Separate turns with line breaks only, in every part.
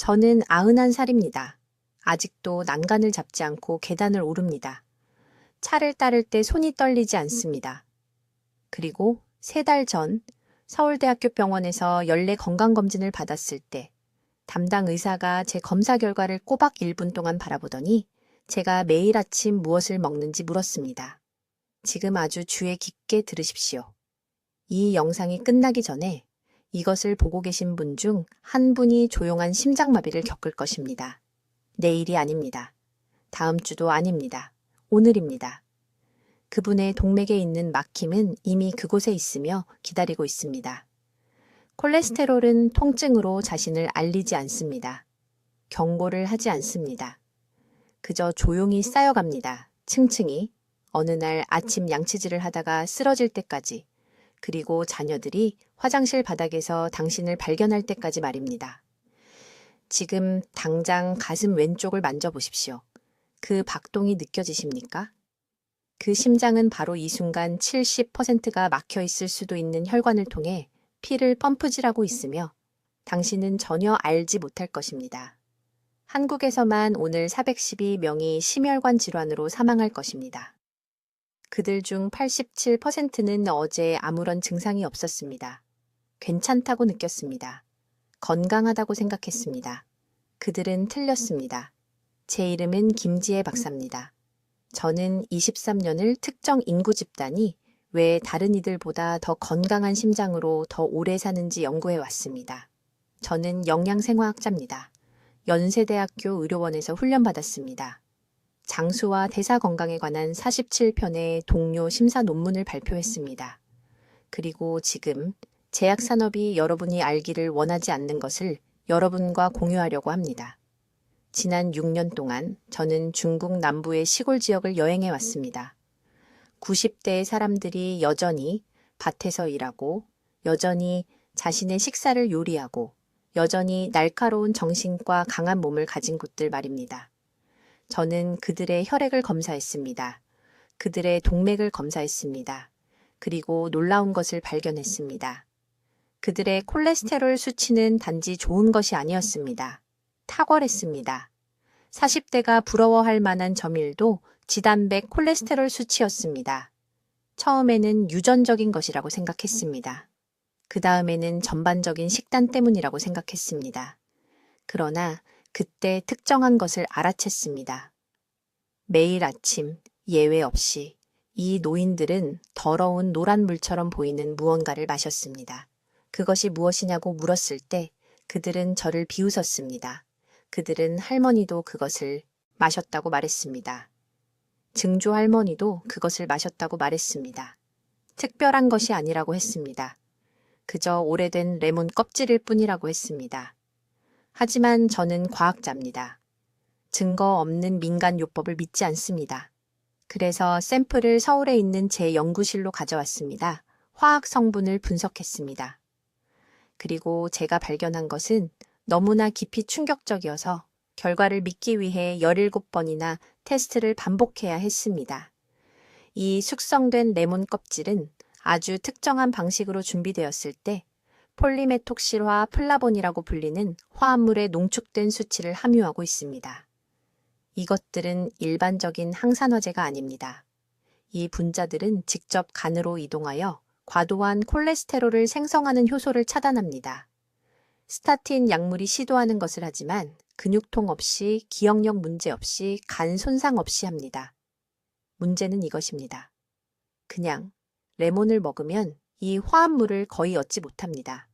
저는 91살입니다. 아직도 난간을 잡지 않고 계단을 오릅니다. 차를 따를 때 손이 떨리지 않습니다. 그리고 3달 전 서울대학교 병원에서 연례 건강검진을 받았을 때 담당 의사가 제 검사 결과를 꼬박 1분 동안 바라보더니 제가 매일 아침 무엇을 먹는지 물었습니다. 지금 아주 주의 깊게 들으십시오. 이 영상이 끝나기 전에 이것을 보고 계신 분 중 한 분이 조용한 심장마비를 겪을 것입니다. 내일이 아닙니다. 다음 주도 아닙니다. 오늘입니다. 그분의 동맥에 있는 막힘은 이미 그곳에 있으며 기다리고 있습니다. 콜레스테롤은 통증으로 자신을 알리지 않습니다. 경고를 하지 않습니다. 그저 조용히 쌓여갑니다. 층층이 어느 날 아침 양치질을 하다가 쓰러질 때까지, 그리고 자녀들이 화장실 바닥에서 당신을 발견할 때까지 말입니다. 지금 당장 가슴 왼쪽을 만져보십시오. 그 박동이 느껴지십니까? 그 심장은 바로 이 순간 70%가 막혀 있을 수도 있는 혈관을 통해 피를 펌프질하고 있으며 당신은 전혀 알지 못할 것입니다. 한국에서만 오늘 412명이 심혈관 질환으로 사망할 것입니다. 그들 중 87%는 어제 아무런 증상이 없었습니다. 괜찮다고 느꼈습니다. 건강하다고 생각했습니다. 그들은 틀렸습니다. 제 이름은 김지혜 박사입니다. 저는 23년을 특정 인구 집단이 왜 다른 이들보다 더 건강한 심장으로 더 오래 사는지 연구해 왔습니다. 저는 영양생화학자입니다. 연세대학교 의료원에서 훈련받았습니다. 장수와 대사 건강에 관한 47편의 동료 심사 논문을 발표했습니다. 그리고 지금 제약산업이 여러분이 알기를 원하지 않는 것을 여러분과 공유하려고 합니다. 지난 6년 동안 저는 중국 남부의 시골 지역을 여행해 왔습니다. 90대의 사람들이 여전히 밭에서 일하고, 여전히 자신의 식사를 요리하고, 여전히 날카로운 정신과 강한 몸을 가진 곳들 말입니다. 저는 그들의 혈액을 검사했습니다. 그들의 동맥을 검사했습니다. 그리고 놀라운 것을 발견했습니다. 그들의 콜레스테롤 수치는 단지 좋은 것이 아니었습니다. 탁월했습니다. 40대가 부러워할 만한 점일도 지단백 콜레스테롤 수치였습니다. 처음에는 유전적인 것이라고 생각했습니다. 그 다음에는 전반적인 식단 때문이라고 생각했습니다. 그러나 그때 특정한 것을 알아챘습니다. 매일 아침 예외 없이 이 노인들은 더러운 노란 물처럼 보이는 무언가를 마셨습니다. 그것이 무엇이냐고 물었을 때 그들은 저를 비웃었습니다. 그들은 할머니도 그것을 마셨다고 말했습니다. 증조 할머니도 그것을 마셨다고 말했습니다. 특별한 것이 아니라고 했습니다. 그저 오래된 레몬 껍질일 뿐이라고 했습니다. 하지만 저는 과학자입니다. 증거 없는 민간요법을 믿지 않습니다. 그래서 샘플을 서울에 있는 제 연구실로 가져왔습니다. 화학 성분을 분석했습니다. 그리고 제가 발견한 것은 너무나 깊이 충격적이어서 결과를 믿기 위해 17번이나 테스트를 반복해야 했습니다. 이 숙성된 레몬 껍질은 아주 특정한 방식으로 준비되었을 때 폴리메톡실화 플라본이라고 불리는 화합물의 농축된 수치를 함유하고 있습니다. 이것들은 일반적인 항산화제가 아닙니다. 이 분자들은 직접 간으로 이동하여 과도한 콜레스테롤을 생성하는 효소를 차단합니다. 스타틴 약물이 시도하는 것을 하지만 근육통 없이, 기억력 문제 없이, 간 손상 없이 합니다. 문제는 이것입니다. 그냥 레몬을 먹으면 이 화합물을 거의 얻지 못합니다.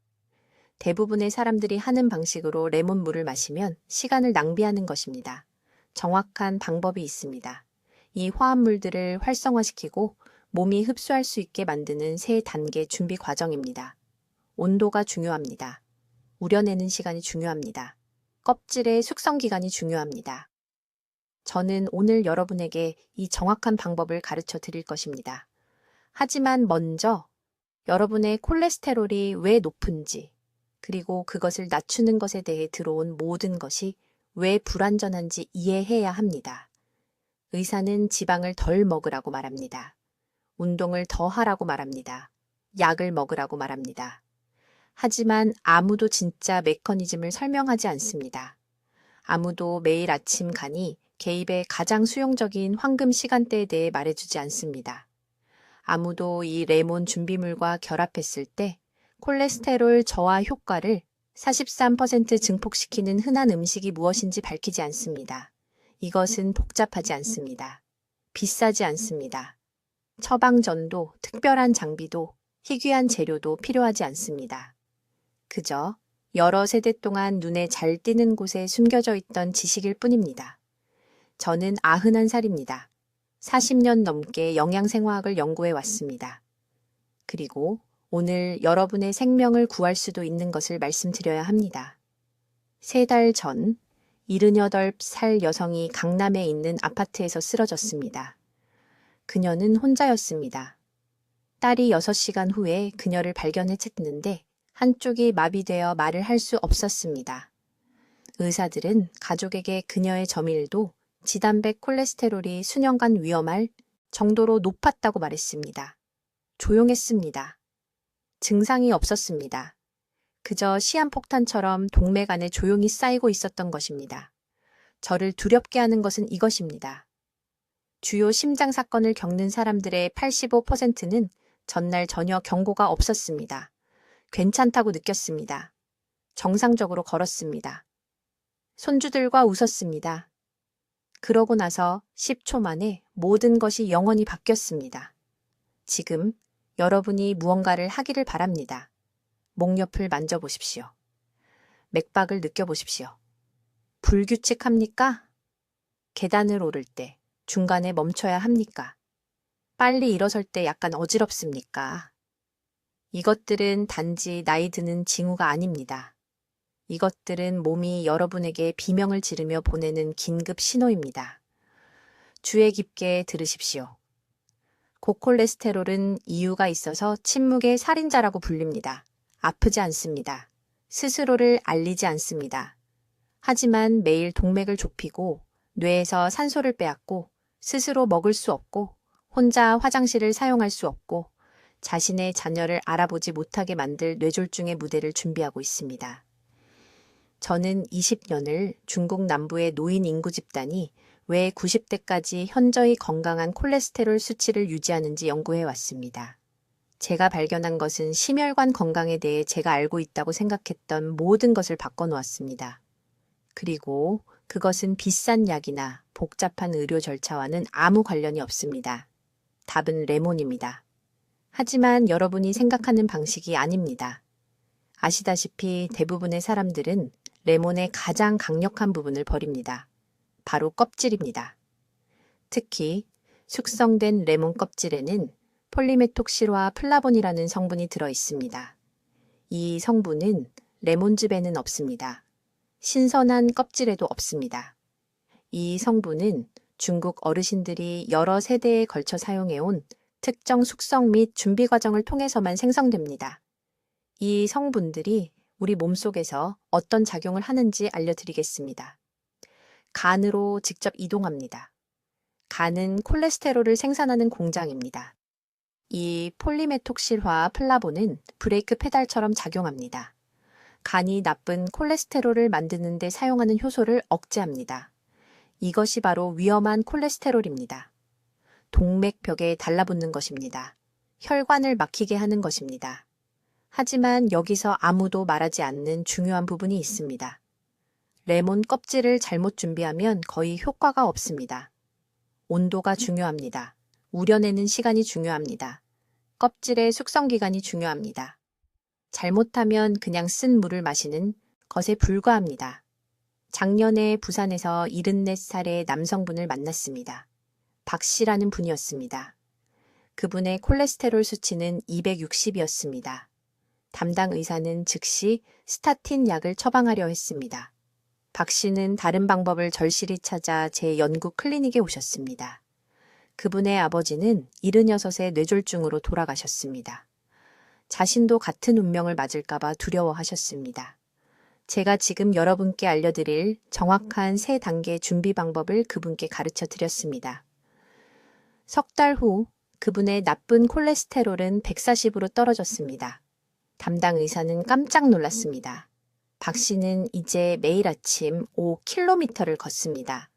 대부분의 사람들이 하는 방식으로 레몬물을 마시면 시간을 낭비하는 것입니다. 정확한 방법이 있습니다. 이 화합물들을 활성화시키고 몸이 흡수할 수 있게 만드는 3단계 준비 과정입니다. 온도가 중요합니다. 우려내는 시간이 중요합니다. 껍질의 숙성 기간이 중요합니다. 저는 오늘 여러분에게 이 정확한 방법을 가르쳐 드릴 것입니다. 하지만 먼저 여러분의 콜레스테롤이 왜 높은지, 그리고 그것을 낮추는 것에 대해 들어온 모든 것이 왜 불완전한지 이해해야 합니다. 의사는 지방을 덜 먹으라고 말합니다. 운동을 더 하라고 말합니다. 약을 먹으라고 말합니다. 하지만 아무도 진짜 메커니즘을 설명하지 않습니다. 아무도 매일 아침 간이 개입의 가장 수용적인 황금 시간대에 대해 말해주지 않습니다. 아무도 이 레몬 준비물과 결합했을 때 콜레스테롤 저하 효과를 43% 증폭시키는 흔한 음식이 무엇인지 밝히지 않습니다. 이것은 복잡하지 않습니다. 비싸지 않습니다. 처방전도 특별한 장비도 희귀한 재료도 필요하지 않습니다. 그저 여러 세대 동안 눈에 잘 띄는 곳에 숨겨져 있던 지식일 뿐입니다. 저는 91살입니다. 40년 넘게 영양생화학을 연구해 왔습니다. 그리고 오늘 여러분의 생명을 구할 수도 있는 것을 말씀드려야 합니다. 3달 전 78살 여성이 강남에 있는 아파트에서 쓰러졌습니다. 그녀는 혼자였습니다. 딸이 6시간 후에 그녀를 발견했는데 한쪽이 마비되어 말을 할 수 없었습니다. 의사들은 가족에게 그녀의 점일도 지단백 콜레스테롤이 수년간 위험할 정도로 높았다고 말했습니다. 조용했습니다. 증상이 없었습니다. 그저 시한폭탄처럼 동맥 안에 조용히 쌓이고 있었던 것입니다. 저를 두렵게 하는 것은 이것입니다. 주요 심장 사건을 겪는 사람들의 85%는 전날 전혀 경고가 없었습니다. 괜찮다고 느꼈습니다. 정상적으로 걸었습니다. 손주들과 웃었습니다. 그러고 나서 10초 만에 모든 것이 영원히 바뀌었습니다. 지금 여러분이 무언가를 하기를 바랍니다. 목 옆을 만져보십시오. 맥박을 느껴보십시오. 불규칙합니까? 계단을 오를 때 중간에 멈춰야 합니까? 빨리 일어설 때 약간 어지럽습니까? 이것들은 단지 나이 드는 징후가 아닙니다. 이것들은 몸이 여러분에게 비명을 지르며 보내는 긴급 신호입니다. 주의 깊게 들으십시오. 고콜레스테롤은 이유가 있어서 침묵의 살인자라고 불립니다. 아프지 않습니다. 스스로를 알리지 않습니다. 하지만 매일 동맥을 좁히고 뇌에서 산소를 빼앗고 스스로 먹을 수 없고 혼자 화장실을 사용할 수 없고 자신의 자녀를 알아보지 못하게 만들 뇌졸중의 무대를 준비하고 있습니다. 저는 20년을 중국 남부의 노인 인구 집단이 왜 90대까지 현저히 건강한 콜레스테롤 수치를 유지하는지 연구해 왔습니다. 제가 발견한 것은 심혈관 건강에 대해 제가 알고 있다고 생각했던 모든 것을 바꿔놓았습니다. 그리고 그것은 비싼 약이나 복잡한 의료 절차와는 아무 관련이 없습니다. 답은 레몬입니다. 하지만 여러분이 생각하는 방식이 아닙니다. 아시다시피 대부분의 사람들은 레몬의 가장 강력한 부분을 버립니다. 바로 껍질입니다. 특히 숙성된 레몬 껍질에는 폴리메톡실화 플라본이라는 성분이 들어 있습니다. 이 성분은 레몬즙에는 없습니다. 신선한 껍질에도 없습니다. 이 성분은 중국 어르신들이 여러 세대에 걸쳐 사용해온 특정 숙성 및 준비 과정을 통해서만 생성됩니다. 이 성분들이 우리 몸속에서 어떤 작용을 하는지 알려드리겠습니다. 간으로 직접 이동합니다. 간은 콜레스테롤을 생산하는 공장입니다. 이 폴리메톡실화 플라본은 브레이크 페달처럼 작용합니다. 간이 나쁜 콜레스테롤을 만드는 데 사용하는 효소를 억제합니다. 이것이 바로 위험한 콜레스테롤입니다. 동맥벽에 달라붙는 것입니다. 혈관을 막히게 하는 것입니다. 하지만 여기서 아무도 말하지 않는 중요한 부분이 있습니다. 레몬 껍질을 잘못 준비하면 거의 효과가 없습니다. 온도가 중요합니다. 우려내는 시간이 중요합니다. 껍질의 숙성 기간이 중요합니다. 잘못하면 그냥 쓴 물을 마시는 것에 불과합니다. 작년에 부산에서 74살의 남성분을 만났습니다. 박 씨라는 분이었습니다. 그분의 콜레스테롤 수치는 260이었습니다. 담당 의사는 즉시 스타틴 약을 처방하려 했습니다. 박 씨는 다른 방법을 절실히 찾아 제 연구 클리닉에 오셨습니다. 그분의 아버지는 76의 뇌졸중으로 돌아가셨습니다. 자신도 같은 운명을 맞을까봐 두려워하셨습니다. 제가 지금 여러분께 알려드릴 정확한 3단계 준비 방법을 그분께 가르쳐 드렸습니다. 석 달 후 그분의 나쁜 콜레스테롤은 140으로 떨어졌습니다. 담당 의사는 깜짝 놀랐습니다. 박 씨는 이제 매일 아침 5km를 걷습니다.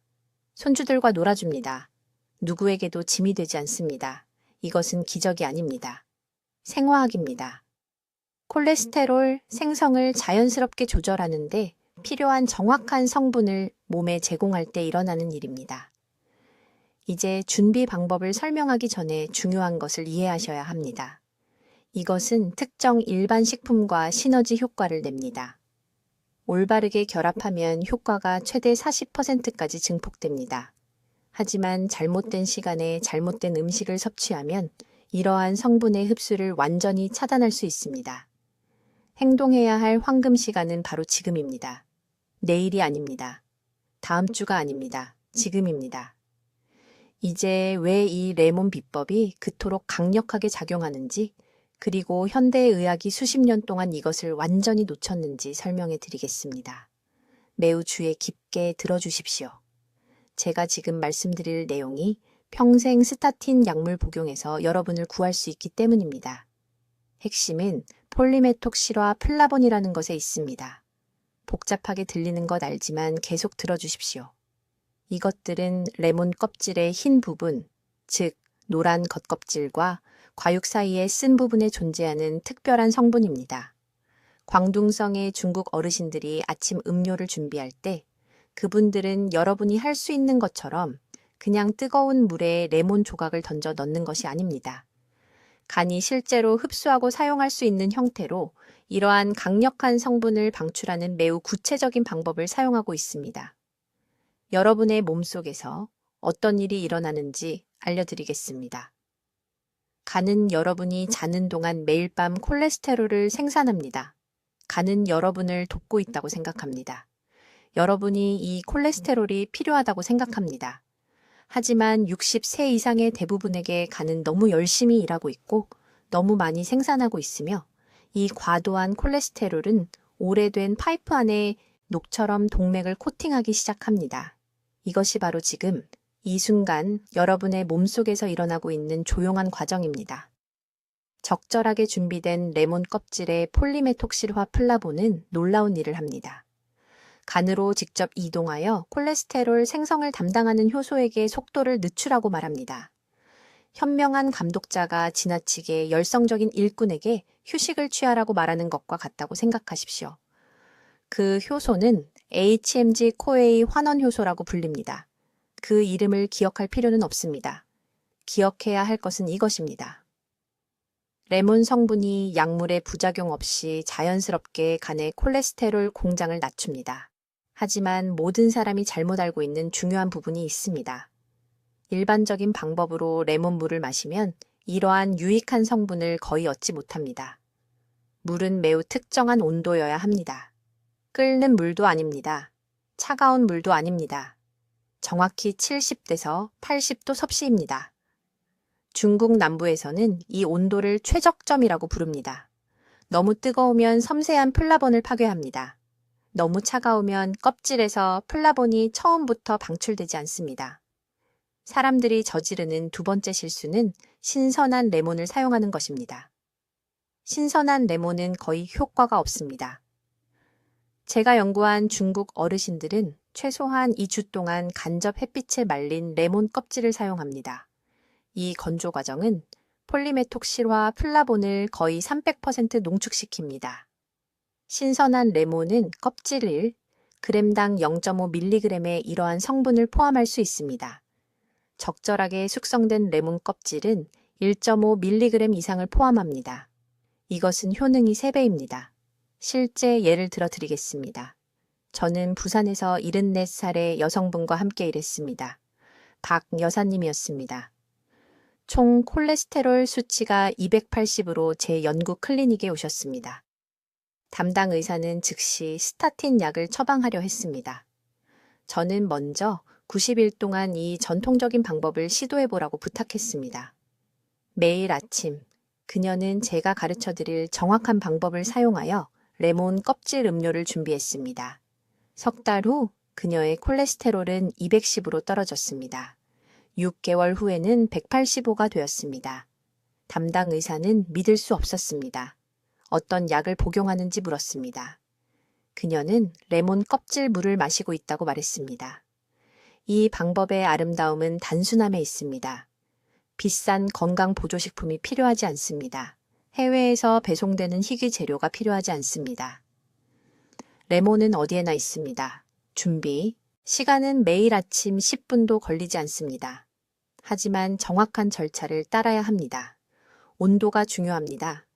손주들과 놀아줍니다. 누구에게도 짐이 되지 않습니다. 이것은 기적이 아닙니다. 생화학입니다. 콜레스테롤 생성을 자연스럽게 조절하는데 필요한 정확한 성분을 몸에 제공할 때 일어나는 일입니다. 이제 준비 방법을 설명하기 전에 중요한 것을 이해하셔야 합니다. 이것은 특정 일반 식품과 시너지 효과를 냅니다. 올바르게 결합하면 효과가 최대 40%까지 증폭됩니다. 하지만 잘못된 시간에 잘못된 음식을 섭취하면 이러한 성분의 흡수를 완전히 차단할 수 있습니다. 행동해야 할 황금 시간은 바로 지금입니다. 내일이 아닙니다. 다음 주가 아닙니다. 지금입니다. 이제 왜 이 레몬 비법이 그토록 강력하게 작용하는지, 그리고 현대의학이 수십 년 동안 이것을 완전히 놓쳤는지 설명해 드리겠습니다. 매우 주의 깊게 들어주십시오. 제가 지금 말씀드릴 내용이 평생 스타틴 약물 복용에서 여러분을 구할 수 있기 때문입니다. 핵심은 폴리메톡시와 플라본이라는 것에 있습니다. 복잡하게 들리는 것 알지만 계속 들어주십시오. 이것들은 레몬 껍질의 흰 부분, 즉 노란 겉껍질과 과육 사이의 쓴 부분에 존재하는 특별한 성분입니다. 광둥성의 중국 어르신들이 아침 음료를 준비할 때 그분들은 여러분이 할 수 있는 것처럼 그냥 뜨거운 물에 레몬 조각을 던져 넣는 것이 아닙니다. 간이 실제로 흡수하고 사용할 수 있는 형태로 이러한 강력한 성분을 방출하는 매우 구체적인 방법을 사용하고 있습니다. 여러분의 몸속에서 어떤 일이 일어나는지 알려드리겠습니다. 간은 여러분이 자는 동안 매일 밤 콜레스테롤을 생산합니다. 간은 여러분을 돕고 있다고 생각합니다. 여러분이 이 콜레스테롤이 필요하다고 생각합니다. 하지만 60세 이상의 대부분에게 간은 너무 열심히 일하고 있고 너무 많이 생산하고 있으며 이 과도한 콜레스테롤은 오래된 파이프 안에 녹처럼 동맥을 코팅하기 시작합니다. 이것이 바로 지금 이 순간 여러분의 몸속에서 일어나고 있는 조용한 과정입니다. 적절하게 준비된 레몬 껍질의 폴리메톡실화 플라본은 놀라운 일을 합니다. 간으로 직접 이동하여 콜레스테롤 생성을 담당하는 효소에게 속도를 늦추라고 말합니다. 현명한 감독자가 지나치게 열성적인 일꾼에게 휴식을 취하라고 말하는 것과 같다고 생각하십시오. 그 효소는 HMG-CoA 환원 효소라고 불립니다. 그 이름을 기억할 필요는 없습니다. 기억해야 할 것은 이것입니다. 레몬 성분이 약물의 부작용 없이 자연스럽게 간의 콜레스테롤 공장을 낮춥니다. 하지만 모든 사람이 잘못 알고 있는 중요한 부분이 있습니다. 일반적인 방법으로 레몬물을 마시면 이러한 유익한 성분을 거의 얻지 못합니다. 물은 매우 특정한 온도여야 합니다. 끓는 물도 아닙니다. 차가운 물도 아닙니다. 정확히 70도에서 80도 섭씨입니다. 중국 남부에서는 이 온도를 최적점이라고 부릅니다. 너무 뜨거우면 섬세한 플라본을 파괴합니다. 너무 차가우면 껍질에서 플라본이 처음부터 방출되지 않습니다. 사람들이 저지르는 두 번째 실수는 신선한 레몬을 사용하는 것입니다. 신선한 레몬은 거의 효과가 없습니다. 제가 연구한 중국 어르신들은 최소한 2주 동안 간접 햇빛에 말린 레몬 껍질을 사용합니다. 이 건조 과정은 폴리메톡실화 플라본을 거의 300% 농축시킵니다. 신선한 레몬은 껍질을 g당 0.5mg의 이러한 성분을 포함할 수 있습니다. 적절하게 숙성된 레몬 껍질은 1.5mg 이상을 포함합니다. 이것은 효능이 3배입니다. 실제 예를 들어 드리겠습니다. 저는 부산에서 74살의 여성분과 함께 일했습니다. 박 여사님이었습니다. 총 콜레스테롤 수치가 280으로 제 연구 클리닉에 오셨습니다. 담당 의사는 즉시 스타틴 약을 처방하려 했습니다. 저는 먼저 90일 동안 이 전통적인 방법을 시도해보라고 부탁했습니다. 매일 아침 그녀는 제가 가르쳐드릴 정확한 방법을 사용하여 레몬 껍질 음료를 준비했습니다. 석 달 후 그녀의 콜레스테롤은 210으로 떨어졌습니다. 6개월 후에는 185가 되었습니다. 담당 의사는 믿을 수 없었습니다. 어떤 약을 복용하는지 물었습니다. 그녀는 레몬 껍질 물을 마시고 있다고 말했습니다. 이 방법의 아름다움은 단순함에 있습니다. 비싼 건강 보조식품이 필요하지 않습니다. 해외에서 배송되는 희귀 재료가 필요하지 않습니다. 레몬은 어디에나 있습니다. 준비, 시간은 매일 아침 10분도 걸리지 않습니다. 하지만 정확한 절차를 따라야 합니다. 온도가 중요합니다.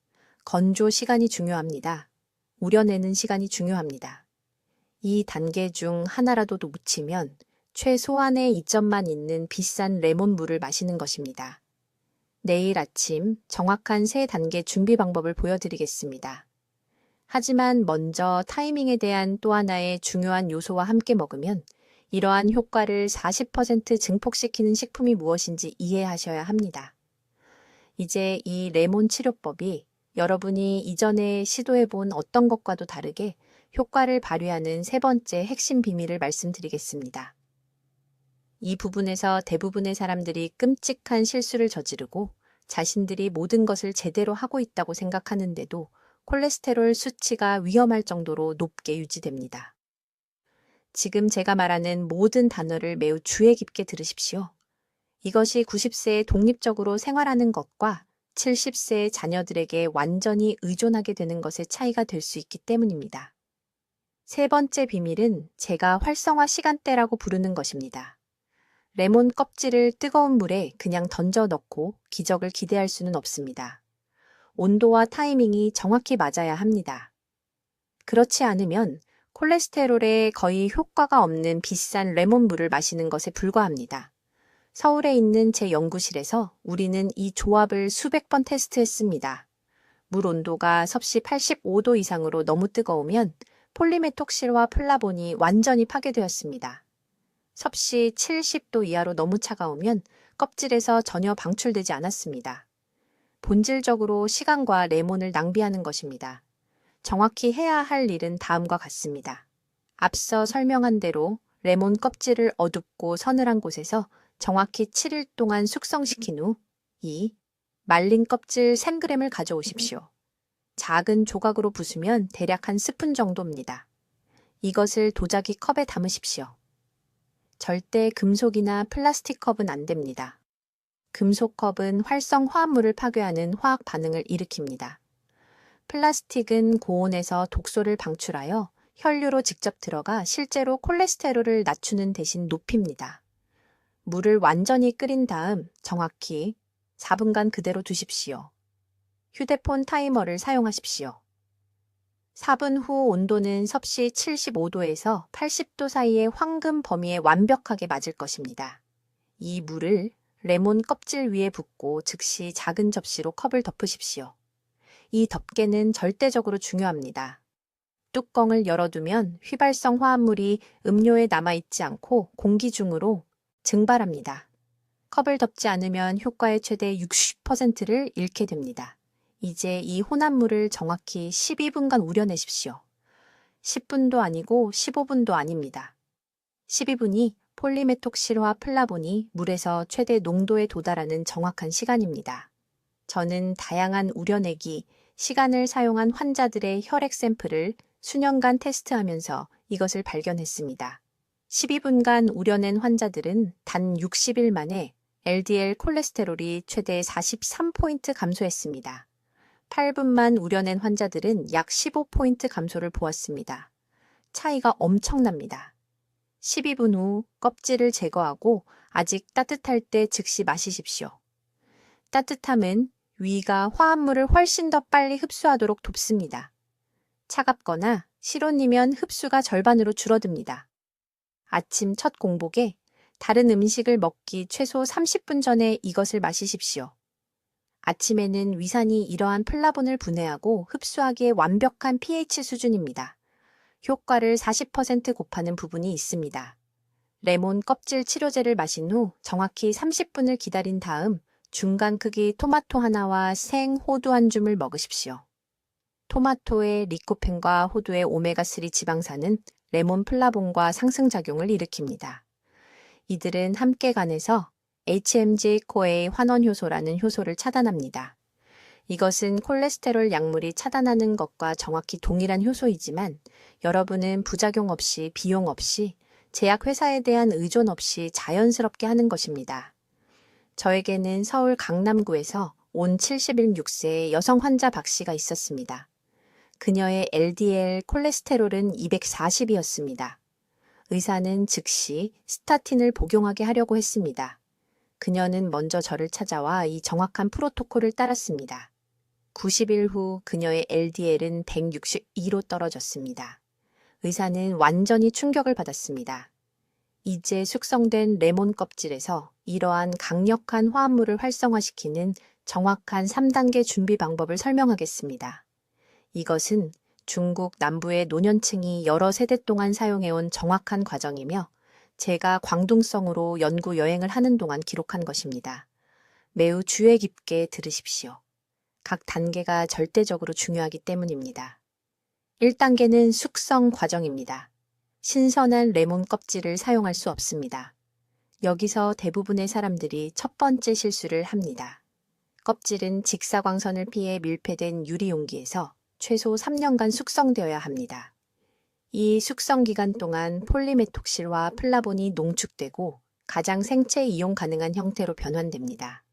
건조 시간이 중요합니다. 우려내는 시간이 중요합니다. 이 단계 중 하나라도 놓치면 최소한의 이점만 있는 비싼 레몬 물을 마시는 것입니다. 내일 아침 정확한 3단계 준비 방법을 보여드리겠습니다. 하지만 먼저 타이밍에 대한 또 하나의 중요한 요소와 함께 먹으면 이러한 효과를 40% 증폭시키는 식품이 무엇인지 이해하셔야 합니다. 이제 이 레몬 치료법이 여러분이 이전에 시도해본 어떤 것과도 다르게 효과를 발휘하는 3번째 핵심 비밀을 말씀드리겠습니다. 이 부분에서 대부분의 사람들이 끔찍한 실수를 저지르고 자신들이 모든 것을 제대로 하고 있다고 생각하는데도 콜레스테롤 수치가 위험할 정도로 높게 유지됩니다. 지금 제가 말하는 모든 단어를 매우 주의 깊게 들으십시오. 이것이 90세에 독립적으로 생활하는 것과 70세의 자녀들에게 완전히 의존하게 되는 것의 차이가 될 수 있기 때문입니다. 3번째 비밀은 제가 활성화 시간대라고 부르는 것입니다. 레몬 껍질을 뜨거운 물에 그냥 던져 넣고 기적을 기대할 수는 없습니다. 온도와 타이밍이 정확히 맞아야 합니다. 그렇지 않으면 콜레스테롤에 거의 효과가 없는 비싼 레몬물을 마시는 것에 불과합니다. 서울에 있는 제 연구실에서 우리는 이 조합을 수백 번 테스트했습니다. 물 온도가 섭씨 85도 이상으로 너무 뜨거우면 폴리메톡실과 플라본이 완전히 파괴되었습니다. 섭씨 70도 이하로 너무 차가우면 껍질에서 전혀 방출되지 않았습니다. 본질적으로 시간과 레몬을 낭비하는 것입니다. 정확히 해야 할 일은 다음과 같습니다. 앞서 설명한 대로 레몬 껍질을 어둡고 서늘한 곳에서 정확히 7일 동안 숙성시킨 후 2. 말린 껍질 3g을 가져오십시오. 작은 조각으로 부수면 대략 한 스푼 정도입니다. 이것을 도자기 컵에 담으십시오. 절대 금속이나 플라스틱 컵은 안 됩니다. 금속 컵은 활성 화합물을 파괴하는 화학 반응을 일으킵니다. 플라스틱은 고온에서 독소를 방출하여 혈류로 직접 들어가 실제로 콜레스테롤을 낮추는 대신 높입니다. 물을 완전히 끓인 다음 정확히 4분간 그대로 두십시오. 휴대폰 타이머를 사용하십시오. 4분 후 온도는 섭씨 75도에서 80도 사이의 황금 범위에 완벽하게 맞을 것입니다. 이 물을 레몬 껍질 위에 붓고 즉시 작은 접시로 컵을 덮으십시오. 이 덮개는 절대적으로 중요합니다. 뚜껑을 열어두면 휘발성 화합물이 음료에 남아있지 않고 공기 중으로 증발합니다. 컵을 덮지 않으면 효과의 최대 60%를 잃게 됩니다. 이제 이 혼합물을 정확히 12분간 우려내십시오. 10분도 아니고 15분도 아닙니다. 12분이 폴리메톡실화 플라본이 물에서 최대 농도에 도달하는 정확한 시간입니다. 저는 다양한 우려내기, 시간을 사용한 환자들의 혈액 샘플을 수년간 테스트하면서 이것을 발견했습니다. 12분간 우려낸 환자들은 단 60일 만에 LDL 콜레스테롤이 최대 43포인트 감소했습니다. 8분만 우려낸 환자들은 약 15포인트 감소를 보았습니다. 차이가 엄청납니다. 12분 후 껍질을 제거하고 아직 따뜻할 때 즉시 마시십시오. 따뜻함은 위가 화합물을 훨씬 더 빨리 흡수하도록 돕습니다. 차갑거나 실온이면 흡수가 절반으로 줄어듭니다. 아침 첫 공복에 다른 음식을 먹기 최소 30분 전에 이것을 마시십시오. 아침에는 위산이 이러한 플라본을 분해하고 흡수하기에 완벽한 pH 수준입니다. 효과를 40% 곱하는 부분이 있습니다. 레몬 껍질 치료제를 마신 후 정확히 30분을 기다린 다음 중간 크기 토마토 하나와 생 호두 한 줌을 먹으십시오. 토마토의 리코펜과 호두의 오메가3 지방산은 레몬 플라본과 상승작용을 일으킵니다. 이들은 함께 간에서 HMG-CoA 환원효소라는 효소를 차단합니다. 이것은 콜레스테롤 약물이 차단하는 것과 정확히 동일한 효소이지만 여러분은 부작용 없이 비용 없이 제약회사에 대한 의존 없이 자연스럽게 하는 것입니다. 저에게는 서울 강남구에서 온 76세의 여성 환자 박 씨가 있었습니다. 그녀의 LDL 콜레스테롤은 240이었습니다. 의사는 즉시 스타틴을 복용하게 하려고 했습니다. 그녀는 먼저 저를 찾아와 이 정확한 프로토콜을 따랐습니다. 90일 후 그녀의 LDL은 162로 떨어졌습니다. 의사는 완전히 충격을 받았습니다. 이제 숙성된 레몬 껍질에서 이러한 강력한 화합물을 활성화시키는 정확한 3단계 준비 방법을 설명하겠습니다. 이것은 중국 남부의 노년층이 여러 세대 동안 사용해온 정확한 과정이며 제가 광둥성으로 연구 여행을 하는 동안 기록한 것입니다. 매우 주의 깊게 들으십시오. 각 단계가 절대적으로 중요하기 때문입니다. 1단계는 숙성 과정입니다. 신선한 레몬 껍질을 사용할 수 없습니다. 여기서 대부분의 사람들이 첫 번째 실수를 합니다. 껍질은 직사광선을 피해 밀폐된 유리 용기에서 최소 3년간 숙성되어야 합니다. 이 숙성 기간 동안 폴리메톡실과 플라본이 농축되고 가장 생체 이용 가능한 형태로 변환됩니다.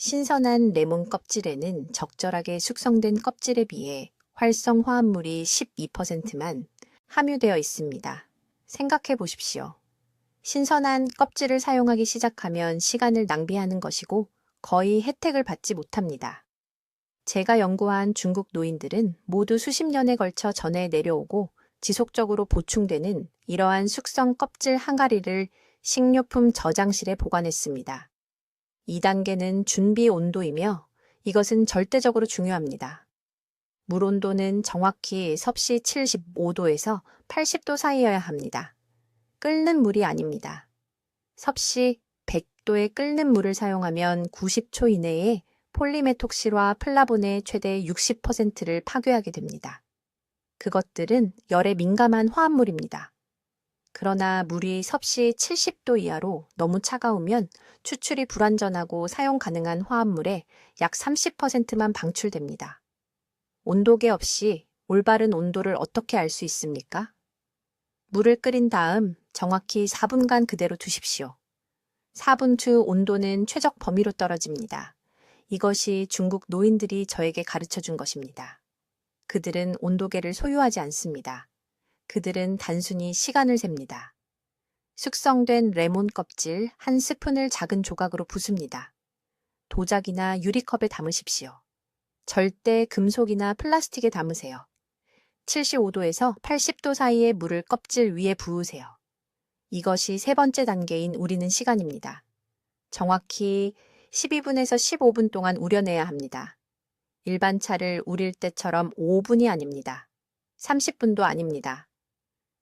신선한 레몬 껍질에는 적절하게 숙성된 껍질에 비해 활성 화합물이 12%만 함유되어 있습니다. 생각해 보십시오. 신선한 껍질을 사용하기 시작하면 시간을 낭비하는 것이고 거의 혜택을 받지 못합니다. 제가 연구한 중국 노인들은 모두 수십 년에 걸쳐 전해 내려오고 지속적으로 보충되는 이러한 숙성 껍질 항아리를 식료품 저장실에 보관했습니다. 2단계는 준비 온도이며 이것은 절대적으로 중요합니다. 물 온도는 정확히 섭씨 75도에서 80도 사이여야 합니다. 끓는 물이 아닙니다. 섭씨 100도에 끓는 물을 사용하면 90초 이내에 폴리메톡실과 플라본의 최대 60%를 파괴하게 됩니다. 그것들은 열에 민감한 화합물입니다. 그러나 물이 섭씨 70도 이하로 너무 차가우면 추출이 불완전하고 사용 가능한 화합물의 약 30%만 방출됩니다. 온도계 없이 올바른 온도를 어떻게 알 수 있습니까? 물을 끓인 다음 정확히 4분간 그대로 두십시오. 4분 후 온도는 최적 범위로 떨어집니다. 이것이 중국 노인들이 저에게 가르쳐 준 것입니다. 그들은 온도계를 소유하지 않습니다. 그들은 단순히 시간을 셉니다. 숙성된 레몬 껍질 한 스푼을 작은 조각으로 부숩니다. 도자기나 유리컵에 담으십시오. 절대 금속이나 플라스틱에 담으세요. 75도에서 80도 사이의 물을 껍질 위에 부으세요. 이것이 세 번째 단계인 우리는 시간입니다. 정확히 12분에서 15분 동안 우려내야 합니다. 일반 차를 우릴 때처럼 5분이 아닙니다. 30분도 아닙니다.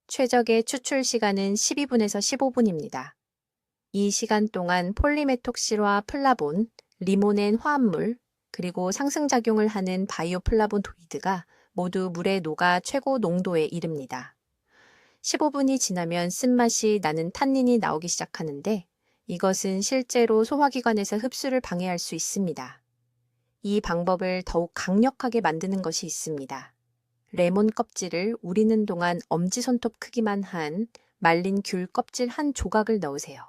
최적의 추출 시간은 12분에서 15분입니다. 이 시간 동안 폴리메톡실과 플라본, 리모넨 화합물, 그리고 상승작용을 하는 바이오플라보노이드가 모두 물에 녹아 최고 농도에 이릅니다. 15분이 지나면 쓴맛이 나는 탄닌이 나오기 시작하는데 이것은 실제로 소화기관에서 흡수를 방해할 수 있습니다. 이 방법을 더욱 강력하게 만드는 것이 있습니다. 레몬 껍질을 우리는 동안 엄지손톱 크기만 한 말린 귤 껍질 한 조각을 넣으세요.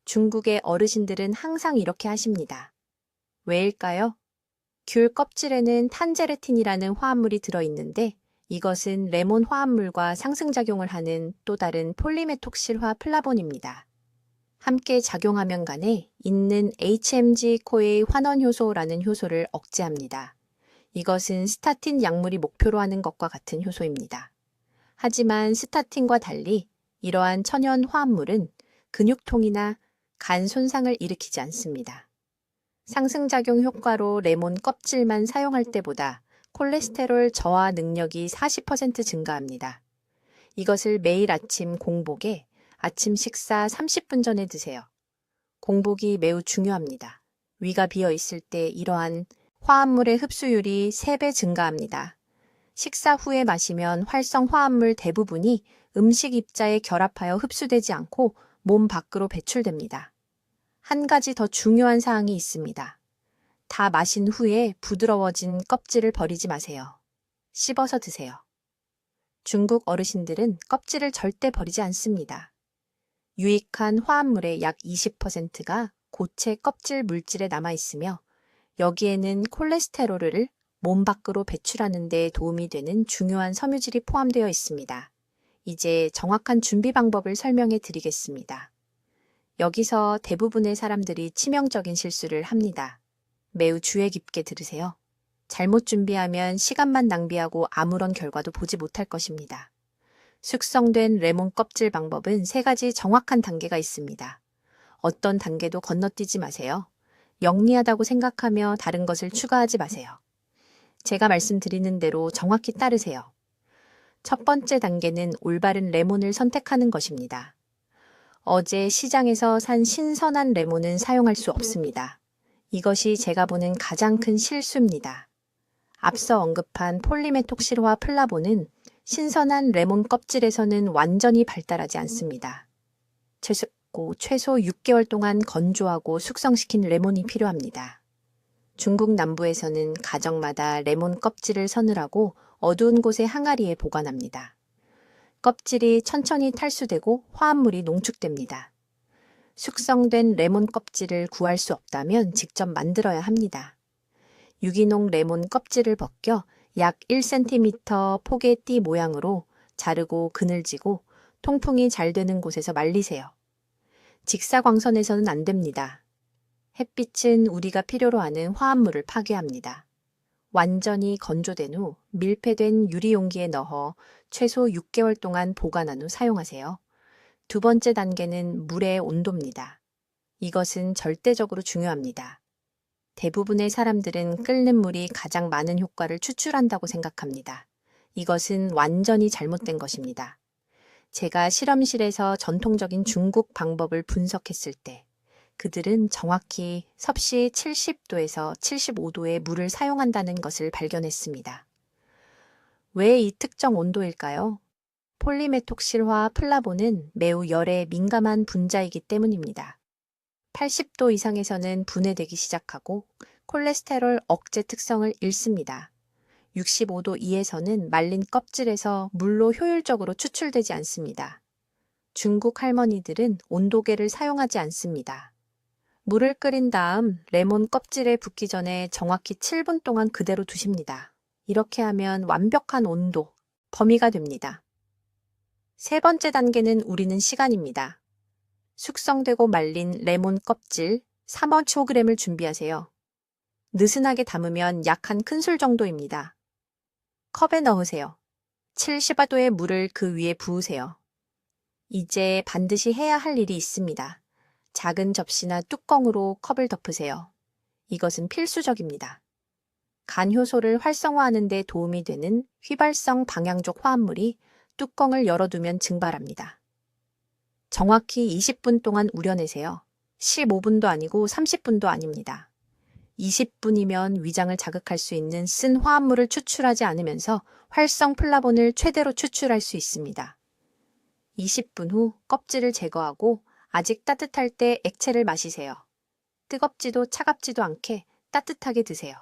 중국의 어르신들은 항상 이렇게 하십니다. 왜일까요? 귤 껍질에는 탄제르틴이라는 화합물이 들어있는데 이것은 레몬 화합물과 상승작용을 하는 또 다른 폴리메톡실화 플라본입니다. 함께 작용하면 간에 있는 HMG-CoA 환원효소라는 효소를 억제합니다. 이것은 스타틴 약물이 목표로 하는 것과 같은 효소입니다. 하지만 스타틴과 달리 이러한 천연 화합물은 근육통이나 간 손상을 일으키지 않습니다. 상승작용 효과로 레몬 껍질만 사용할 때보다 콜레스테롤 저하 능력이 40% 증가합니다. 이것을 매일 아침 공복에 아침 식사 30분 전에 드세요. 공복이 매우 중요합니다. 위가 비어 있을 때 이러한 화합물의 흡수율이 3배 증가합니다. 식사 후에 마시면 활성 화합물 대부분이 음식 입자에 결합하여 흡수되지 않고 몸 밖으로 배출됩니다. 한 가지 더 중요한 사항이 있습니다. 다 마신 후에 부드러워진 껍질을 버리지 마세요. 씹어서 드세요. 중국 어르신들은 껍질을 절대 버리지 않습니다. 유익한 화합물의 약 20%가 고체 껍질 물질에 남아 있으며 여기에는 콜레스테롤을 몸 밖으로 배출하는 데 도움이 되는 중요한 섬유질이 포함되어 있습니다. 이제 정확한 준비 방법을 설명해 드리겠습니다. 여기서 대부분의 사람들이 치명적인 실수를 합니다. 매우 주의 깊게 들으세요. 잘못 준비하면 시간만 낭비하고 아무런 결과도 보지 못할 것입니다. 숙성된 레몬 껍질 방법은 3가지 정확한 단계가 있습니다. 어떤 단계도 건너뛰지 마세요. 영리하다고 생각하며 다른 것을 추가하지 마세요. 제가 말씀드리는 대로 정확히 따르세요. 첫 번째 단계는 올바른 레몬을 선택하는 것입니다. 어제 시장에서 산 신선한 레몬은 사용할 수 없습니다. 이것이 제가 보는 가장 큰 실수입니다. 앞서 언급한 폴리메톡실화 플라본은 신선한 레몬 껍질에서는 완전히 발달하지 않습니다. 최소 6개월 동안 건조하고 숙성시킨 레몬이 필요합니다. 중국 남부에서는 가정마다 레몬 껍질을 서늘하고 어두운 곳의 항아리에 보관합니다. 껍질이 천천히 탈수되고 화합물이 농축됩니다. 숙성된 레몬 껍질을 구할 수 없다면 직접 만들어야 합니다. 유기농 레몬 껍질을 벗겨 약 1cm 폭의 띠 모양으로 자르고 그늘지고 통풍이 잘 되는 곳에서 말리세요. 직사광선에서는 안 됩니다. 햇빛은 우리가 필요로 하는 화합물을 파괴합니다. 완전히 건조된 후 밀폐된 유리용기에 넣어 최소 6개월 동안 보관한 후 사용하세요. 두 번째 단계는 물의 온도입니다. 이것은 절대적으로 중요합니다. 대부분의 사람들은 끓는 물이 가장 많은 효과를 추출한다고 생각합니다. 이것은 완전히 잘못된 것입니다. 제가 실험실에서 전통적인 중국 방법을 분석했을 때 그들은 정확히 섭씨 70도에서 75도의 물을 사용한다는 것을 발견했습니다. 왜 이 특정 온도일까요? 폴리메톡실화 플라본은 매우 열에 민감한 분자이기 때문입니다. 80도 이상에서는 분해되기 시작하고 콜레스테롤 억제 특성을 잃습니다. 65도 이에서는 말린 껍질에서 물로 효율적으로 추출되지 않습니다. 중국 할머니들은 온도계를 사용하지 않습니다. 물을 끓인 다음 레몬 껍질에 붓기 전에 정확히 7분 동안 그대로 두십니다. 이렇게 하면 완벽한 온도, 범위가 됩니다. 세 번째 단계는 우리는 시간입니다. 숙성되고 말린 레몬 껍질 3.5g을 준비하세요. 느슨하게 담으면 약 한 큰술 정도입니다. 컵에 넣으세요. 75도의 물을 그 위에 부으세요. 이제 반드시 해야 할 일이 있습니다. 작은 접시나 뚜껑으로 컵을 덮으세요. 이것은 필수적입니다. 간 효소를 활성화하는 데 도움이 되는 휘발성 방향족 화합물이 뚜껑을 열어두면 증발합니다. 정확히 20분 동안 우려내세요. 15분도 아니고 30분도 아닙니다. 20분이면 위장을 자극할 수 있는 쓴 화합물을 추출하지 않으면서 활성 플라본을 최대로 추출할 수 있습니다. 20분 후 껍질을 제거하고 아직 따뜻할 때 액체를 마시세요. 뜨겁지도 차갑지도 않게 따뜻하게 드세요.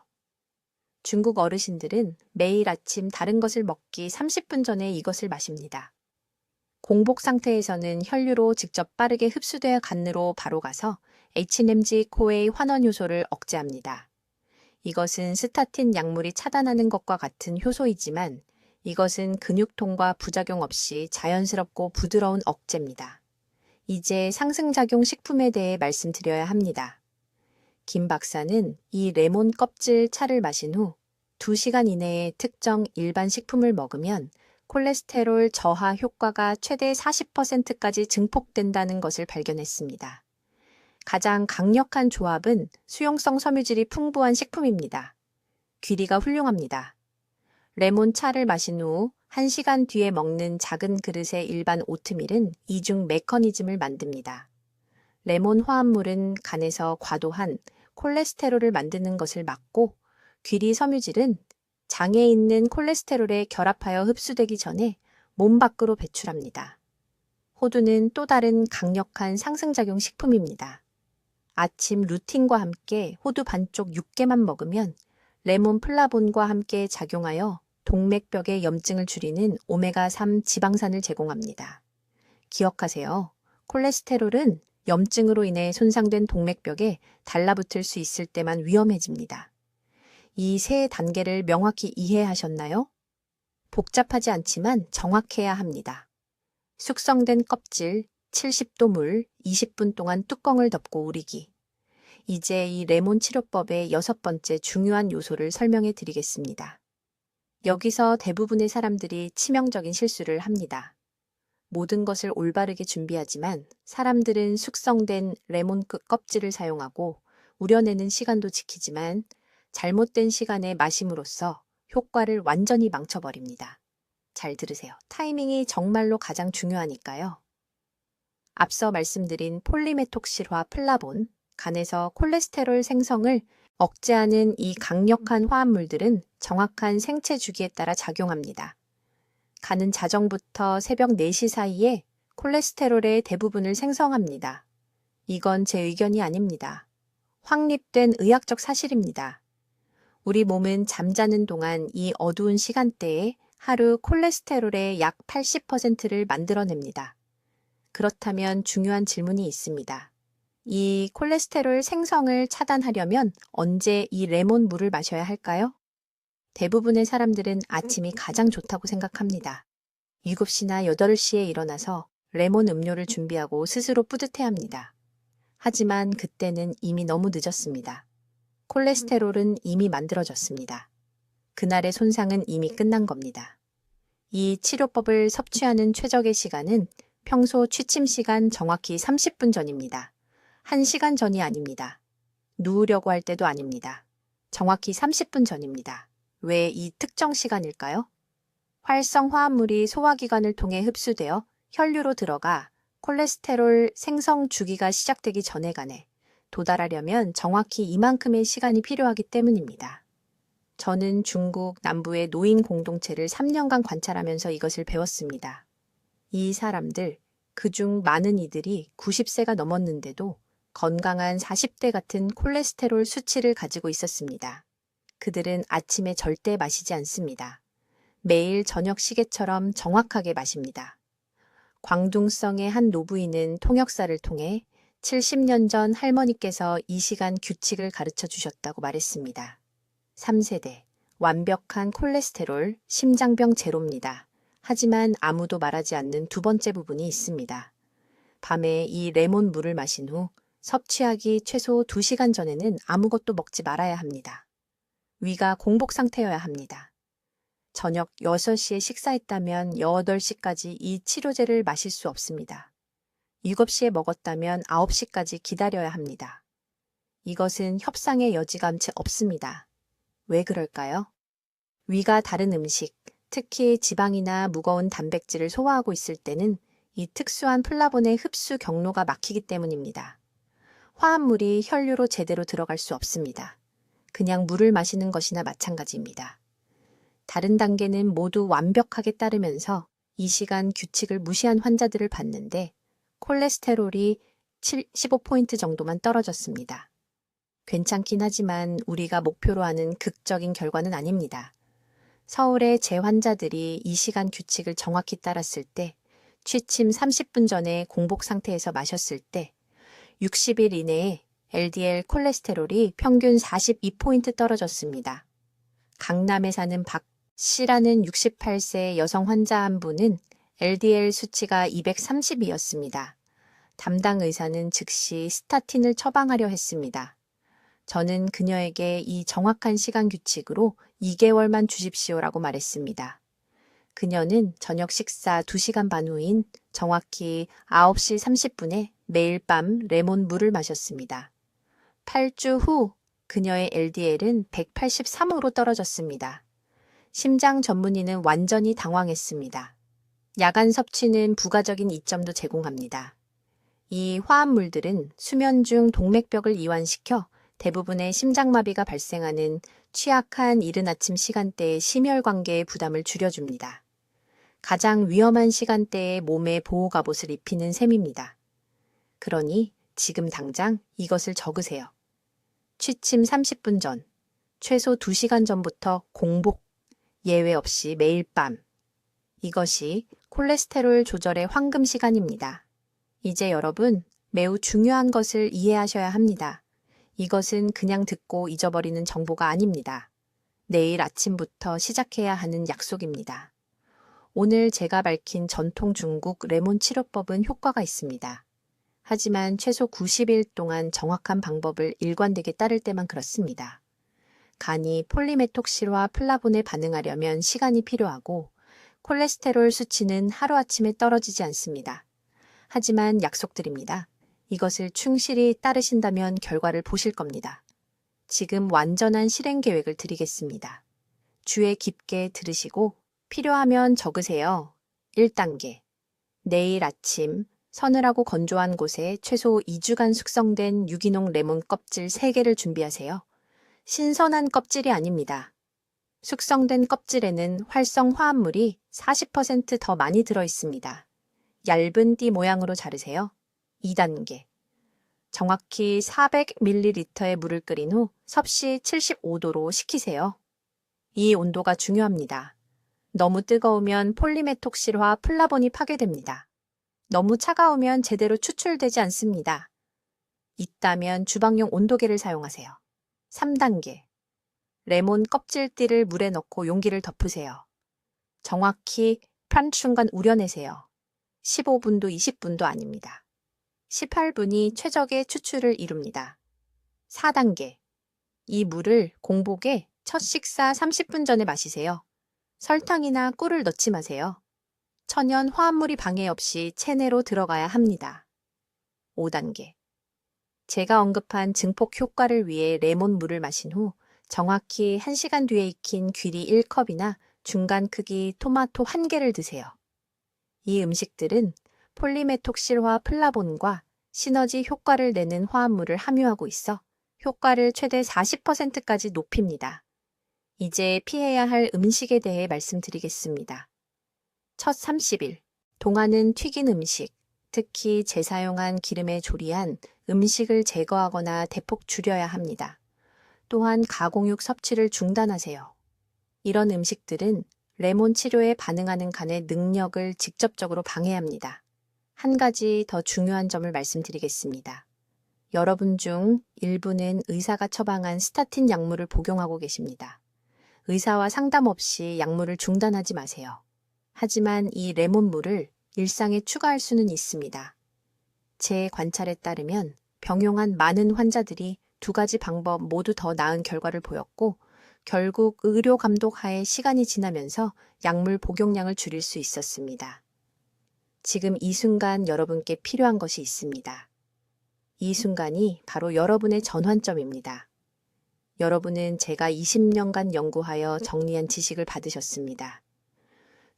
중국 어르신들은 매일 아침 다른 것을 먹기 30분 전에 이것을 마십니다. 공복 상태에서는 혈류로 직접 빠르게 흡수되어 간으로 바로 가서 H냄지-코에이 환원 효소를 억제합니다. 이것은 스타틴 약물이 차단하는 것과 같은 효소이지만 이것은 근육통과 부작용 없이 자연스럽고 부드러운 억제입니다. 이제 상승작용 식품에 대해 말씀드려야 합니다. 김 박사는 이 레몬 껍질 차를 마신 후 2시간 이내에 특정 일반 식품을 먹으면 콜레스테롤 저하 효과가 최대 40%까지 증폭된다는 것을 발견했습니다. 가장 강력한 조합은 수용성 섬유질이 풍부한 식품입니다. 귀리가 훌륭합니다. 레몬 차를 마신 후 1시간 뒤에 먹는 작은 그릇의 일반 오트밀은 이중 메커니즘을 만듭니다. 레몬 화합물은 간에서 과도한 콜레스테롤을 만드는 것을 막고 귀리 섬유질은 장에 있는 콜레스테롤에 결합하여 흡수되기 전에 몸 밖으로 배출합니다. 호두는 또 다른 강력한 상승작용 식품입니다. 아침 루틴과 함께 호두 반쪽 6개만 먹으면 레몬 플라본과 함께 작용하여 동맥벽의 염증을 줄이는 오메가3 지방산을 제공합니다. 기억하세요. 콜레스테롤은 염증으로 인해 손상된 동맥벽에 달라붙을 수 있을 때만 위험해집니다. 이 세 단계를 명확히 이해하셨나요? 복잡하지 않지만 정확해야 합니다. 숙성된 껍질, 70도 물, 20분 동안 뚜껑을 덮고 우리기. 이제 이 레몬 치료법의 6번째 중요한 요소를 설명해 드리겠습니다. 여기서 대부분의 사람들이 치명적인 실수를 합니다. 모든 것을 올바르게 준비하지만 사람들은 숙성된 레몬 껍질을 사용하고 우려내는 시간도 지키지만 잘못된 시간에 마심으로써 효과를 완전히 망쳐버립니다. 잘 들으세요. 타이밍이 정말로 가장 중요하니까요. 앞서 말씀드린 폴리메톡실화 플라본, 간에서 콜레스테롤 생성을 억제하는 이 강력한 화합물들은 정확한 생체 주기에 따라 작용합니다. 간은 자정부터 새벽 4시 사이에 콜레스테롤의 대부분을 생성합니다. 이건 제 의견이 아닙니다. 확립된 의학적 사실입니다. 우리 몸은 잠자는 동안 이 어두운 시간대에 하루 콜레스테롤의 약 80%를 만들어냅니다. 그렇다면 중요한 질문이 있습니다. 이 콜레스테롤 생성을 차단하려면 언제 이 레몬 물을 마셔야 할까요? 대부분의 사람들은 아침이 가장 좋다고 생각합니다. 7시나 8시에 일어나서 레몬 음료를 준비하고 스스로 뿌듯해합니다. 하지만 그때는 이미 너무 늦었습니다. 콜레스테롤은 이미 만들어졌습니다. 그날의 손상은 이미 끝난 겁니다. 이 치료법을 섭취하는 최적의 시간은 평소 취침 시간 정확히 30분 전입니다. 1시간 전이 아닙니다. 누우려고 할 때도 아닙니다. 정확히 30분 전입니다. 왜 이 특정 시간일까요? 활성 화합물이 소화기관을 통해 흡수되어 혈류로 들어가 콜레스테롤 생성 주기가 시작되기 전에 간에 도달하려면 정확히 이만큼의 시간이 필요하기 때문입니다. 저는 중국 남부의 노인 공동체를 3년간 관찰하면서 이것을 배웠습니다. 이 사람들, 그중 많은 이들이 90세가 넘었는데도 건강한 40대 같은 콜레스테롤 수치를 가지고 있었습니다. 그들은 아침에 절대 마시지 않습니다. 매일 저녁 시계처럼 정확하게 마십니다. 광둥성의 한 노부인은 통역사를 통해 70년 전 할머니께서 이 시간 규칙을 가르쳐 주셨다고 말했습니다. 3세대, 완벽한 콜레스테롤, 심장병 제로입니다. 하지만 아무도 말하지 않는 두 번째 부분이 있습니다. 밤에 이 레몬 물을 마신 후 섭취하기 최소 2시간 전에는 아무것도 먹지 말아야 합니다. 위가 공복 상태여야 합니다. 저녁 6시에 식사했다면 8시까지 이 치료제를 마실 수 없습니다. 7시에 먹었다면 9시까지 기다려야 합니다. 이것은 협상의 여지가 채 없습니다. 왜 그럴까요? 위가 다른 음식, 특히 지방이나 무거운 단백질을 소화하고 있을 때는 이 특수한 플라본의 흡수 경로가 막히기 때문입니다. 화합물이 혈류로 제대로 들어갈 수 없습니다. 그냥 물을 마시는 것이나 마찬가지입니다. 다른 단계는 모두 완벽하게 따르면서 이 시간 규칙을 무시한 환자들을 봤는데 콜레스테롤이 15포인트 정도만 떨어졌습니다. 괜찮긴 하지만 우리가 목표로 하는 극적인 결과는 아닙니다. 서울의 제 환자들이 이 시간 규칙을 정확히 따랐을 때, 취침 30분 전에 공복 상태에서 마셨을 때 60일 이내에 LDL 콜레스테롤이 평균 42포인트 떨어졌습니다. 강남에 사는 박 씨라는 68세 여성 환자 한 분은 LDL 수치가 230이었습니다. 담당 의사는 즉시 스타틴을 처방하려 했습니다. 저는 그녀에게 이 정확한 시간 규칙으로 2개월만 주십시오라고 말했습니다. 그녀는 저녁 식사 2시간 반 후인 정확히 9시 30분에 매일 밤 레몬 물을 마셨습니다. 8주 후 그녀의 LDL은 183으로 떨어졌습니다. 심장 전문의는 완전히 당황했습니다. 야간 섭취는 부가적인 이점도 제공합니다. 이 화합물들은 수면 중 동맥벽을 이완시켜 대부분의 심장마비가 발생하는 취약한 이른 아침 시간대의 심혈관계의 부담을 줄여줍니다. 가장 위험한 시간대에 몸에 보호갑옷을 입히는 셈입니다. 그러니 지금 당장 이것을 적으세요. 취침 30분 전, 최소 2시간 전부터 공복, 예외 없이 매일 밤. 이것이 콜레스테롤 조절의 황금 시간입니다. 이제 여러분, 매우 중요한 것을 이해하셔야 합니다. 이것은 그냥 듣고 잊어버리는 정보가 아닙니다. 내일 아침부터 시작해야 하는 약속입니다. 오늘 제가 밝힌 전통 중국 레몬 치료법은 효과가 있습니다. 하지만 최소 90일 동안 정확한 방법을 일관되게 따를 때만 그렇습니다. 간이 폴리메톡실화 플라본에 반응하려면 시간이 필요하고 콜레스테롤 수치는 하루아침에 떨어지지 않습니다. 하지만 약속드립니다. 이것을 충실히 따르신다면 결과를 보실 겁니다. 지금 완전한 실행 계획을 드리겠습니다. 주에 깊게 들으시고 필요하면 적으세요. 1단계. 내일 아침 서늘하고 건조한 곳에 최소 2주간 숙성된 유기농 레몬 껍질 3개를 준비하세요. 신선한 껍질이 아닙니다. 숙성된 껍질에는 활성 화합물이 40% 더 많이 들어 있습니다. 얇은 띠 모양으로 자르세요. 2단계. 정확히 400ml의 물을 끓인 후 섭씨 75도로 식히세요. 이 온도가 중요합니다. 너무 뜨거우면 폴리메톡실화 플라본이 파괴됩니다. 너무 차가우면 제대로 추출되지 않습니다. 있다면 주방용 온도계를 사용하세요. 3단계. 레몬 껍질띠를 물에 넣고 용기를 덮으세요. 정확히 편 순간 우려내세요. 15분도 20분도 아닙니다. 18분이 최적의 추출을 이룹니다. 4단계. 이 물을 공복에 첫 식사 30분 전에 마시세요. 설탕이나 꿀을 넣지 마세요. 천연 화합물이 방해 없이 체내로 들어가야 합니다. 5단계. 제가 언급한 증폭 효과를 위해 레몬물을 마신 후 정확히 1시간 뒤에 익힌 귀리 1컵이나 중간 크기 토마토 1개를 드세요. 이 음식들은 폴리메톡실화 플라본과 시너지 효과를 내는 화합물을 함유하고 있어 효과를 최대 40%까지 높입니다. 이제 피해야 할 음식에 대해 말씀드리겠습니다. 첫 30일, 동안은 튀긴 음식, 특히 재사용한 기름에 조리한 음식을 제거하거나 대폭 줄여야 합니다. 또한 가공육 섭취를 중단하세요. 이런 음식들은 레몬 치료에 반응하는 간의 능력을 직접적으로 방해합니다. 한 가지 더 중요한 점을 말씀드리겠습니다. 여러분 중 일부는 의사가 처방한 스타틴 약물을 복용하고 계십니다. 의사와 상담 없이 약물을 중단하지 마세요. 하지만 이 레몬물을 일상에 추가할 수는 있습니다. 제 관찰에 따르면 병용한 많은 환자들이 2가지 방법 모두 더 나은 결과를 보였고 결국 의료 감독 하에 시간이 지나면서 약물 복용량을 줄일 수 있었습니다. 지금 이 순간 여러분께 필요한 것이 있습니다. 이 순간이 바로 여러분의 전환점입니다. 여러분은 제가 20년간 연구하여 정리한 지식을 받으셨습니다.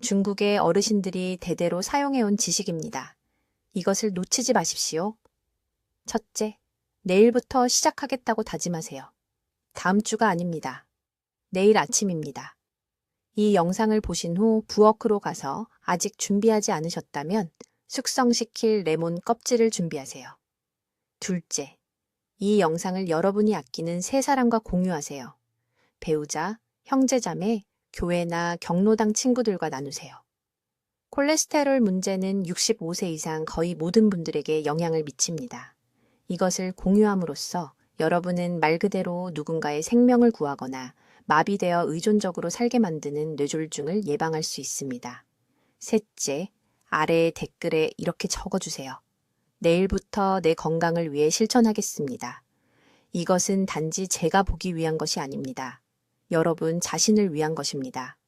중국의 어르신들이 대대로 사용해온 지식입니다. 이것을 놓치지 마십시오. 첫째, 내일부터 시작하겠다고 다짐하세요. 다음 주가 아닙니다. 내일 아침입니다. 이 영상을 보신 후 부엌으로 가서 아직 준비하지 않으셨다면 숙성시킬 레몬 껍질을 준비하세요. 둘째, 이 영상을 여러분이 아끼는 3사람과 공유하세요. 배우자, 형제자매, 교회나 경로당 친구들과 나누세요. 콜레스테롤 문제는 65세 이상 거의 모든 분들에게 영향을 미칩니다. 이것을 공유함으로써 여러분은 말 그대로 누군가의 생명을 구하거나 마비되어 의존적으로 살게 만드는 뇌졸중을 예방할 수 있습니다. 셋째, 아래 댓글에 이렇게 적어주세요. 내일부터 내 건강을 위해 실천하겠습니다. 이것은 단지 제가 보기 위한 것이 아닙니다. 여러분 자신을 위한 것입니다.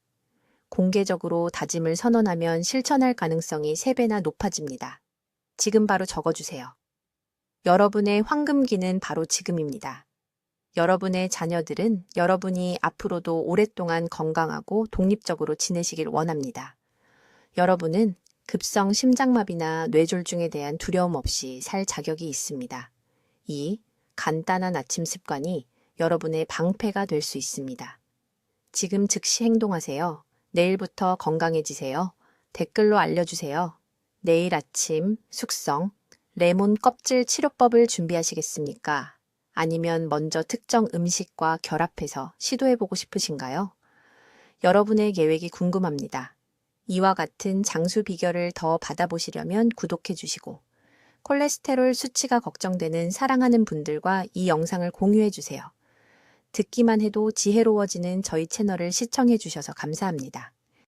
공개적으로 다짐을 선언하면 실천할 가능성이 3배나 높아집니다. 지금 바로 적어주세요. 여러분의 황금기는 바로 지금입니다. 여러분의 자녀들은 여러분이 앞으로도 오랫동안 건강하고 독립적으로 지내시길 원합니다. 여러분은 급성 심장마비나 뇌졸중에 대한 두려움 없이 살 자격이 있습니다. 이 간단한 아침 습관이 여러분의 방패가 될 수 있습니다. 지금 즉시 행동하세요. 내일부터 건강해지세요. 댓글로 알려주세요. 내일 아침 숙성, 레몬 껍질 치료법을 준비하시겠습니까? 아니면 먼저 특정 음식과 결합해서 시도해보고 싶으신가요? 여러분의 계획이 궁금합니다. 이와 같은 장수 비결을 더 받아보시려면 구독해주시고, 콜레스테롤 수치가 걱정되는 사랑하는 분들과 이 영상을 공유해주세요. 듣기만 해도 지혜로워지는 저희 채널을 시청해주셔서 감사합니다.